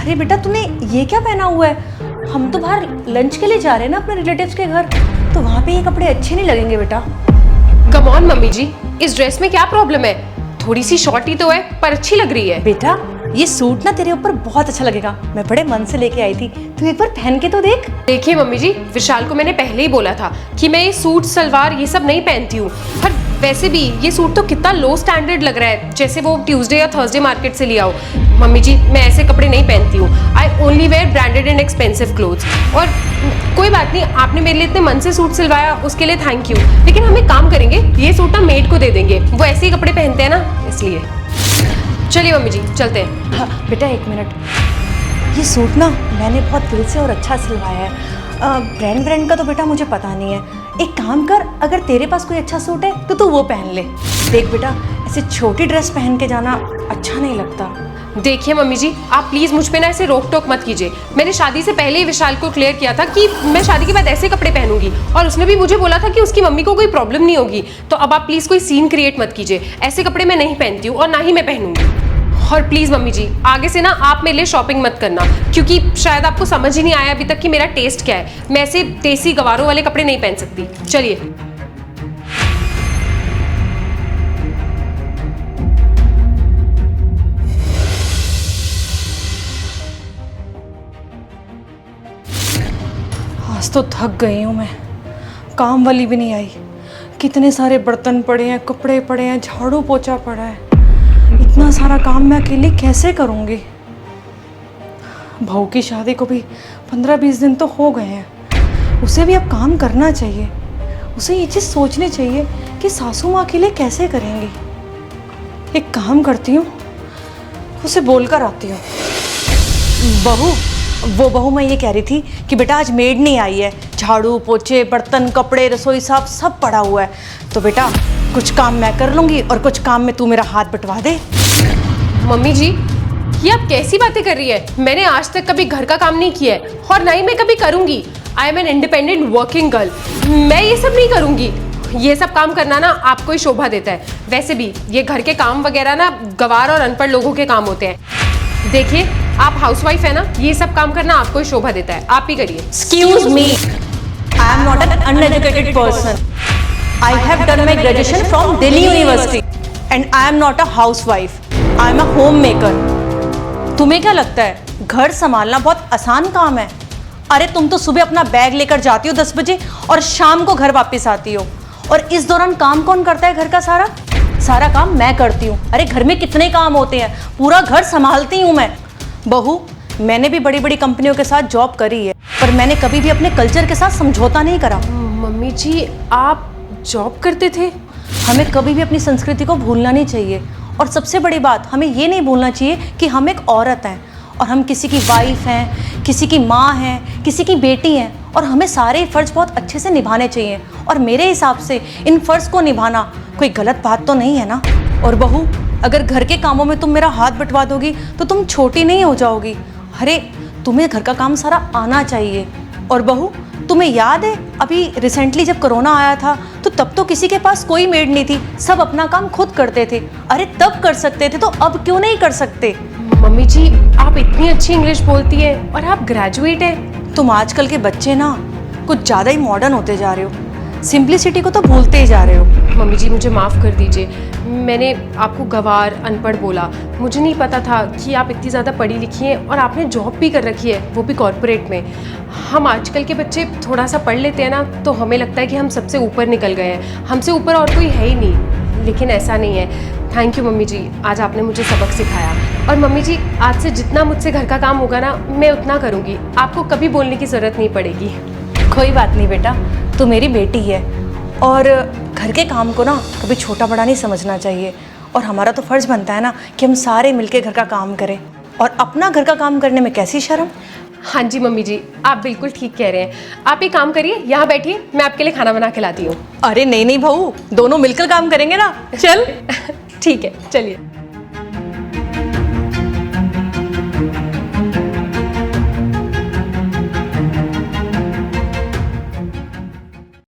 अरे बेटा तूने ये क्या पहना हुआ है? हम तो बाहर लंच के लिए जा रहे हैं ना अपने रिलेटिव्स के घर, तो वहाँ पे ये कपड़े अच्छे नहीं लगेंगे बेटा। कम ऑन मम्मी जी, इस ड्रेस में क्या प्रॉब्लम है? थोड़ी सी शॉर्ट ही तो है पर अच्छी लग रही है। बेटा ये सूट ना तेरे ऊपर बहुत अच्छा लगेगा, मैं बड़े मन से लेके आई थी, तू एक बार पहन के तो देख। देखिए मम्मी जी, विशाल को मैंने पहले ही बोला था कि मैं ये सूट सलवार ये सब नहीं पहनती हूँ। पर वैसे भी ये सूट तो कितना लो स्टैंडर्ड लग रहा है, जैसे वो ट्यूसडे या थर्सडे मार्केट से लिया हो। मम्मी जी मैं ऐसे कपड़े नहीं पहनती हूँ। I only wear branded and expensive clothes. और कोई बात नहीं, आपने मेरे लिए इतने मन से सूट सिलवाया उसके लिए थैंक यू। लेकिन हम एक काम करेंगे, ये सूट ना मेड को दे देंगे, वो ऐसे ही कपड़े पहनते हैं ना, इसलिए। चलिए मम्मी जी चलते हैं। हाँ बेटा एक मिनट, ये सूट ना मैंने बहुत दिल से और अच्छा सिलवाया है। ब्रांड का तो बेटा मुझे पता नहीं है। एक काम कर, अगर तेरे पास कोई अच्छा सूट है तो तू वो पहन ले। देख बेटा ऐसे छोटी ड्रेस पहन के जाना अच्छा नहीं लगता। देखिए मम्मी जी, आप प्लीज मुझ पे ना ऐसे रोक टोक मत कीजिए। मैंने शादी से पहले ही विशाल को क्लियर किया था कि मैं शादी के बाद ऐसे कपड़े पहनूंगी, और उसने भी मुझे बोला था कि उसकी मम्मी को कोई प्रॉब्लम नहीं होगी। तो अब आप प्लीज कोई सीन क्रिएट मत कीजिए, ऐसे कपड़े मैं नहीं पहनती हूँ और ना ही मैं पहनूंगी। और प्लीज मम्मी जी आगे से ना आप मेरे लिए शॉपिंग मत करना, क्योंकि शायद आपको समझ ही नहीं आया अभी तक कि मेरा टेस्ट क्या है। मैं ऐसे देसी गवारों वाले कपड़े नहीं पहन सकती। चलिए। आज तो थक गई हूँ मैं, काम वाली भी नहीं आई। कितने सारे बर्तन पड़े हैं, कपड़े पड़े हैं, झाड़ू पोछा पड़ा है। इतना सारा काम मैं अकेले कैसे करूँगी? बहू की शादी को भी 15-20 दिन तो हो गए हैं। उसे भी अब काम करना चाहिए। उसे ये चीज़ सोचनी चाहिए कि सासू माँ के लिए कैसे करेंगी। एक काम करती हूँ, उसे बोल कर आती हूँ। बहू, वो बहू मैं ये कह रही थी कि बेटा आज मेड नहीं आई है, झाड़ू पोछे बर्तन कपड़े रसोई साफ सब पड़ा हुआ है, तो बेटा कुछ काम मैं कर लूँगी और कुछ काम में तू मेरा हाथ बंटवा दे। मम्मी जी ये आप कैसी बातें कर रही है? मैंने आज तक कभी घर का काम नहीं किया है और ना ही मैं कभी करूंगी। I am an independent working girl, मैं ये सब नहीं करूंगी। ये सब काम करना ना आपको ही शोभा देता है। वैसे भी ये घर के काम वगैरह ना गवार और अनपढ़ लोगों के काम होते हैं। देखिए आप हाउसवाइफ है ना, ये सब काम करना आपको ही शोभा देता है, आप ही करिए। Excuse me, I am not an uneducated person. I have done my graduation from Delhi University and I am not a housewife. I am a homemaker. तुम्हें क्या लगता है घर संभालना बहुत आसान काम है? अरे तुम तो सुबह अपना बैग लेकर जाती हो 10 बजे और शाम को घर वापस आती हो, और इस दौरान काम कौन करता है घर का? सारा काम मैं करती हूँ। अरे घर में कितने काम होते हैं, पूरा घर संभालती हूँ मैं। बहू मैंने भी बड़ी बड़ी कंपनियों के साथ जॉब करी है, पर मैंने कभी भी अपने कल्चर के साथ समझौता नहीं करा। मम्मी जी आप जॉब करते थे? हमें कभी भी अपनी संस्कृति को भूलना नहीं चाहिए, और सबसे बड़ी बात हमें ये नहीं भूलना चाहिए कि हम एक औरत हैं और हम किसी की वाइफ हैं, किसी की माँ हैं, किसी की बेटी हैं, और हमें सारे फ़र्ज़ बहुत अच्छे से निभाने चाहिए। और मेरे हिसाब से इन फ़र्ज़ को निभाना कोई गलत बात तो नहीं है ना। और बहू अगर घर के कामों में तुम मेरा हाथ बंटवा दोगी तो तुम छोटी नहीं हो जाओगी। अरे तुम्हें घर का काम सारा आना चाहिए। और बहू तुम्हें याद है अभी रिसेंटली जब कोरोना आया था तो तब तो किसी के पास कोई मेड नहीं थी, सब अपना काम खुद करते थे। अरे तब कर सकते थे तो अब क्यों नहीं कर सकते? मम्मी जी आप इतनी अच्छी इंग्लिश बोलती है और आप ग्रेजुएट है। तुम आजकल के बच्चे ना कुछ ज़्यादा ही मॉडर्न होते जा रहे हो, सिंप्लिसिटी को तो भूलते ही जा रहे हो। मम्मी जी मुझे माफ़ कर दीजिए, मैंने आपको गवार अनपढ़ बोला। मुझे नहीं पता था कि आप इतनी ज़्यादा पढ़ी लिखी हैं और आपने जॉब भी कर रखी है, वो भी कॉर्पोरेट में। हम आजकल के बच्चे थोड़ा सा पढ़ लेते हैं ना तो हमें लगता है कि हम सबसे ऊपर निकल गए हैं, हमसे ऊपर और कोई है ही नहीं, लेकिन ऐसा नहीं है। थैंक यू मम्मी जी, आज आपने मुझे सबक सिखाया। और मम्मी जी आज से जितना मुझसे घर का काम होगा ना मैं उतना करूँगी, आपको कभी बोलने की ज़रूरत नहीं पड़ेगी। कोई बात नहीं बेटा, तू मेरी बेटी है, और घर के काम को ना कभी छोटा बड़ा नहीं समझना चाहिए। और हमारा तो फ़र्ज़ बनता है ना कि हम सारे मिलके घर का काम करें, और अपना घर का काम करने में कैसी शर्म। हाँ जी मम्मी जी आप बिल्कुल ठीक कह रहे हैं। आप एक काम करिए, यहाँ बैठिए, मैं आपके लिए खाना बना के लाती हूँ। अरे नहीं नहीं बहू, दोनों मिलकर काम करेंगे ना, चल। ठीक है चलिए।